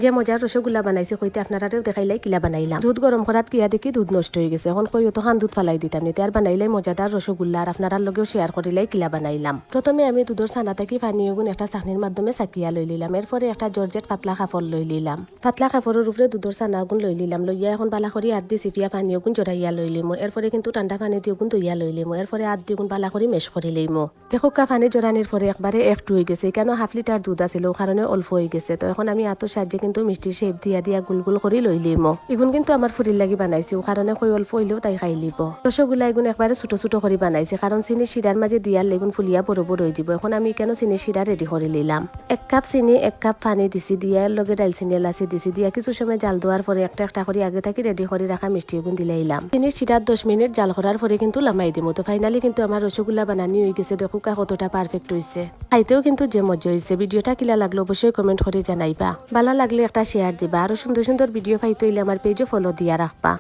যে মজার রসগোল্লা বানাইছে কইতে আপনারাও দেখাইলাই কিলা বানাইলাম। দুধ গরম করাত কিয়া দেখি দুধ নষ্ট হয়ে গেছে। এখন কই তো খান দুধ ফালাই দিতাম নি, আর বানাইলাই মজাদার রসগোল্লা আর আপনার লগেও শেয়ার করিলাই কিলা বানাইলাম। প্রথমে আমি দুধের ছানা থেকে পানি গুণ একটা চাকনির মাধ্যমে চাকিয়া লই লিলাম। এরপরে একটা জর্জেট পাতলা কাপড় লই লিলাম। পাতলা কাপড়ের উপরে দুধের ছানা গুণ লই লিলাম। লইয়া এখন বালা করি আদ দি চিপিয়া পানি গুণ জড়াইয়া লই লিমো। এরপরে কিন্তু ঠান্ডা পানি দিয়ে গুণ দইয়া লই লিমো। এরপরে আদ দি গুণ বালা করি মেশ করে লইমো। দেখো পানি জড়ানির পরে একবারে একটু হয়ে গেছে, কেন হাফ লিটার দুধ আছিল কারণে অল্প হয়ে গেছে। তো এখন আমি আতর সাহায্যে কিন্তু মিষ্টির শেপ দিয়া দিয়া গুল গুল করে লই লিমো। এগুন কিন্তু আমার ফুরির লাগি বানাইছি, কারণে কই অল্প হইলেও তাই খাই লিব। রসগোল্লা এগুন একবারে ছোট ছোট করে বানাইছে, কারণ চিনি শিরার মাঝে দিয়ার লেগুন ফুলিয়া বড় হয়ে যাব। এখন আমি কেন চিনি শিরা রেডি করে নিলাম। 1 কাপ চিনি 1 কাপ পানি দিছি, দিয়ার লগে ডালচিনি এলাচি দিছি, দিয়া কিছু সময় জাল দেওয়ার পরে একটা একটা করে আগে থাকি রেডি করে রাখা মিষ্টি এগুন দিলাইলাম। চিনির শিরার 10 মিনিট জাল করার পরে কিন্তু লামাই দিমু। তো ফাইনালি কিন্তু আমার রসগোল্লা বানানি হয়ে গেছে। দেখো কতটা পারফেক্ট হয়েছে, খাইতেও কিন্তু যে মজা হয়েছে। ভিডিওটা কিলা লাগলো অবশ্যই কমেন্ট করে জানাইবা। ভালো লাগলে একটা শেয়ার দিবা। আরো সুন্দর সুন্দর ভিডিও পাইতে হইলে আমার পেজও ফলো দিয়া রাখবা।